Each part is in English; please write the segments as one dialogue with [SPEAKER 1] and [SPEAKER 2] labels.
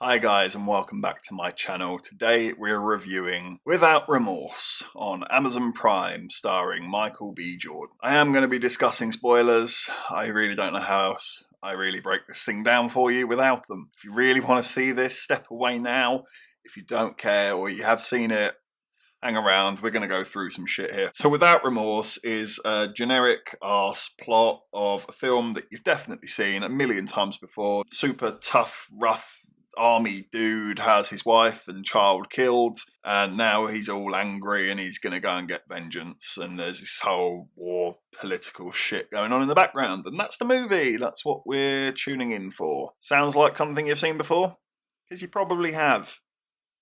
[SPEAKER 1] Hi guys and welcome back to my channel. Today we're reviewing Without Remorse on Amazon Prime starring Michael B. Jordan. I am going to be discussing spoilers. I really don't know how else I really break this thing down for you without them. If you really want to see this, step away now. If you don't care or you have seen it, hang around, we're going to go through some shit here. So Without Remorse is a generic arse plot of a film that you've definitely seen a million times before. Super tough, rough army dude has his wife and child killed, and now he's all angry and he's going to go and get vengeance, and there's this whole war political shit going on in the background, and that's the movie. That's what we're tuning in for. Sounds like something you've seen before? Because you probably have.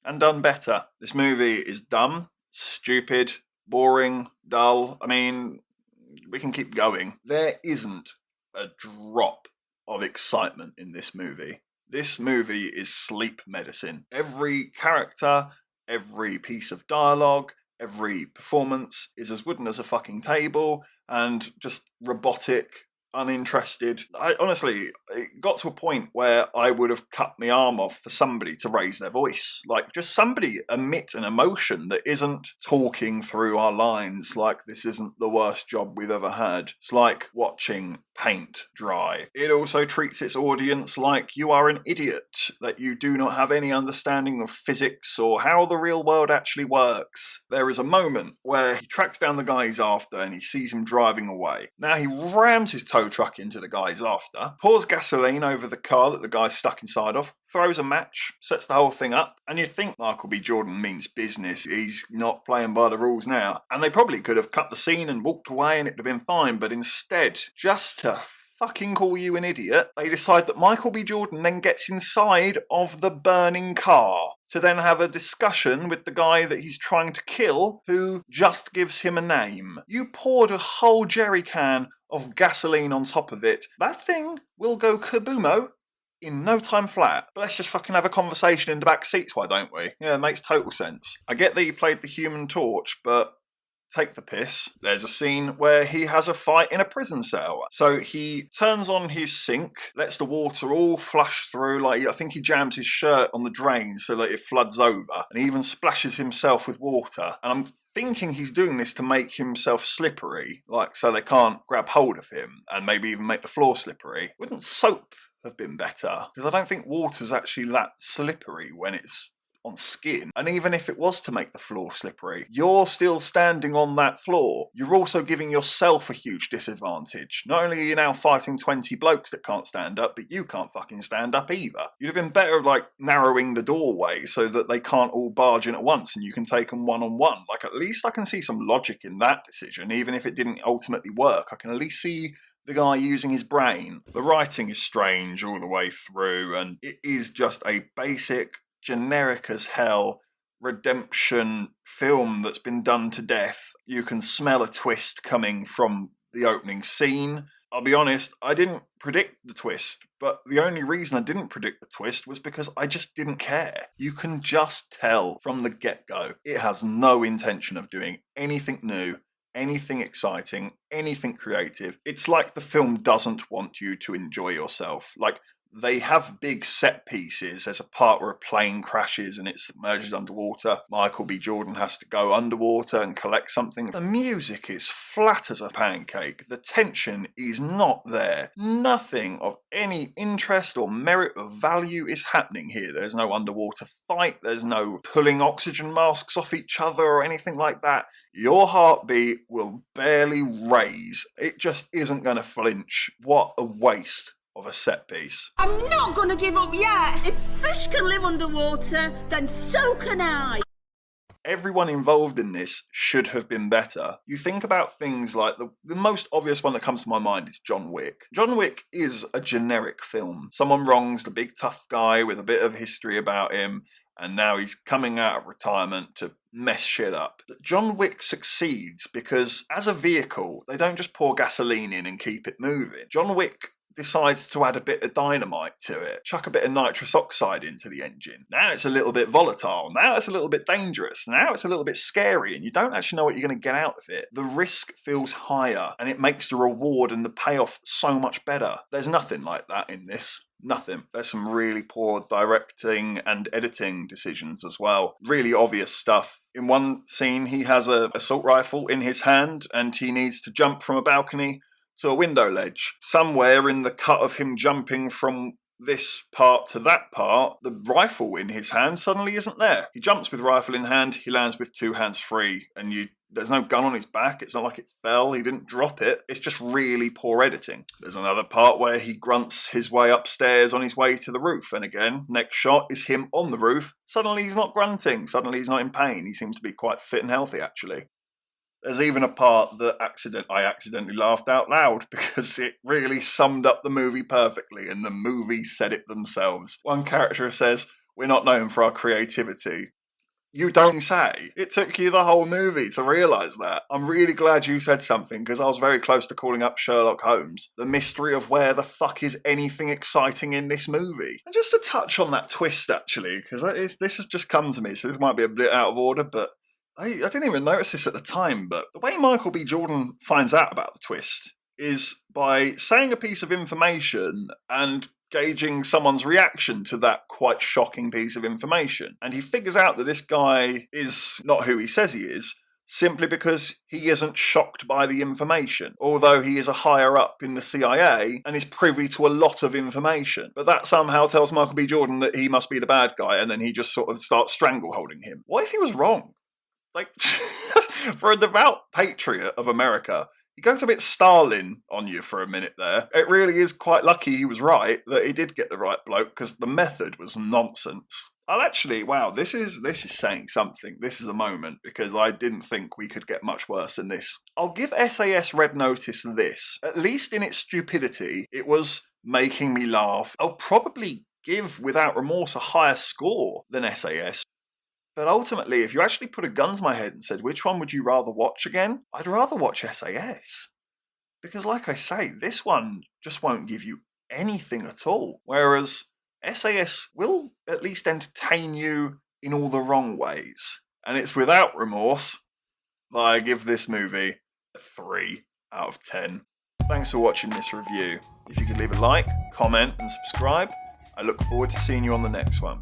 [SPEAKER 1] And done better. This movie is dumb, stupid, boring, dull. I mean, we can keep going. There isn't a drop of excitement in this movie. This movie is sleep medicine. Every character, every piece of dialogue, every performance is as wooden as a fucking table and just robotic, uninterested. Honestly, it got to a point where I would have cut my arm off for somebody to raise their voice. Like, just somebody emit an emotion that isn't talking through our lines. Like, this isn't the worst job we've ever had. It's like watching paint dry. It also treats its audience like you are an idiot, that you do not have any understanding of physics or how the real world actually works. There is a moment where he tracks down the guy he's after and he sees him driving away. Now he rams his tow truck into the guy he's after, pours gasoline over the car that the guy's stuck inside of, throws a match, sets the whole thing up, and you'd think Michael B. Jordan means business. He's not playing by the rules now. And they probably could have cut the scene and walked away and it'd have been fine, but instead, just to fucking call you an idiot, they decide that Michael B. Jordan then gets inside of the burning car to then have a discussion with the guy that he's trying to kill, who just gives him a name. You poured a whole jerry can of gasoline on top of it. That thing will go kaboomo in no time flat. But let's just fucking have a conversation in the back seats, why don't we? Yeah, it makes total sense. I get that he played the Human Torch, but take the piss. There's a scene where he has a fight in a prison cell. So he turns on his sink, lets the water all flush through, like I think he jams his shirt on the drain so that it floods over, and he even splashes himself with water. And I'm thinking he's doing this to make himself slippery, like so they can't grab hold of him, and maybe even make the floor slippery. Wouldn't soap have been better? Because I don't think water's actually that slippery when it's on skin. And even if it was to make the floor slippery, you're still standing on that floor. You're also giving yourself a huge disadvantage. Not only are you now fighting 20 blokes that can't stand up, but you can't fucking stand up either. You'd have been better like narrowing the doorway so that they can't all barge in at once and you can take them one-on-one. Like, at least I can see some logic in that decision. Even if it didn't ultimately work, I can at least see the guy using his brain. The writing is strange all the way through, and it is just a basic, generic as hell redemption film that's been done to death. You can smell a twist coming from the opening scene. I'll be honest, I didn't predict the twist, but the only reason I didn't predict the twist was because I just didn't care. You can just tell from the get-go it has no intention of doing anything new, anything exciting, anything creative. It's like the film doesn't want you to enjoy yourself. Like, they have big set pieces. There's a part where a plane crashes and it's submerged underwater. Michael B. Jordan has to go underwater and collect something. The music is flat as a pancake. The tension is not there. Nothing of any interest or merit or value is happening here. There's no underwater fight. There's no pulling oxygen masks off each other or anything like that. Your heartbeat will barely raise. It just isn't going to flinch. What a waste of a set piece.
[SPEAKER 2] I'm not gonna give up yet. If fish can live underwater, then so can I.
[SPEAKER 1] Everyone involved in this should have been better. You think about things like the most obvious one that comes to my mind is John Wick. John Wick is a generic film. Someone wrongs the big tough guy with a bit of history about him, and now he's coming out of retirement to mess shit up. But John Wick succeeds because, as a vehicle, they don't just pour gasoline in and keep it moving. John Wick decides to add a bit of dynamite to it, chuck a bit of nitrous oxide into the engine. Now it's a little bit volatile, now it's a little bit dangerous, now it's a little bit scary, and you don't actually know what you're going to get out of it. The risk feels higher, and it makes the reward and the payoff so much better. There's nothing like that in this. Nothing. There's some really poor directing and editing decisions as well. Really obvious stuff. In one scene, he has an assault rifle in his hand, and he needs to jump from a balcony to a window ledge. Somewhere in the cut of him jumping from this part to that part, the rifle in his hand suddenly isn't there. He jumps with rifle in hand, he lands with 2 hands free, and there's no gun on his back. It's not like it fell, he didn't drop it. It's just really poor editing. There's another part where he grunts his way upstairs on his way to the roof, and again, next shot is him on the roof. Suddenly he's not grunting, suddenly he's not in pain. He seems to be quite fit and healthy, actually. There's even a part that I accidentally laughed out loud because it really summed up the movie perfectly, and the movie said it themselves. One character says, "We're not known for our creativity." You don't say. It took you the whole movie to realise that. I'm really glad you said something, because I was very close to calling up Sherlock Holmes. The mystery of where the fuck is anything exciting in this movie. And just to touch on that twist, actually, because this has just come to me, so this might be a bit out of order, but I didn't even notice this at the time, but the way Michael B. Jordan finds out about the twist is by saying a piece of information and gauging someone's reaction to that quite shocking piece of information. And he figures out that this guy is not who he says he is, simply because he isn't shocked by the information, although he is a higher up in the CIA and is privy to a lot of information. But that somehow tells Michael B. Jordan that he must be the bad guy, and then he just sort of starts strangle-holding him. What if he was wrong? Like, for a devout patriot of America, he goes a bit Stalin on you for a minute there. It really is quite lucky he was right, that he did get the right bloke, because the method was nonsense. I'll actually, wow, this is saying something. This is a moment, because I didn't think we could get much worse than this. I'll give SAS Red Notice this. At least in its stupidity, it was making me laugh. I'll probably give Without Remorse a higher score than SAS. But ultimately, if you actually put a gun to my head and said, which one would you rather watch again? I'd rather watch SAS. Because like I say, this one just won't give you anything at all. Whereas SAS will at least entertain you in all the wrong ways. And it's Without Remorse that I give this movie a 3 out of 10. Thanks for watching this review. If you could leave a like, comment and subscribe, I look forward to seeing you on the next one.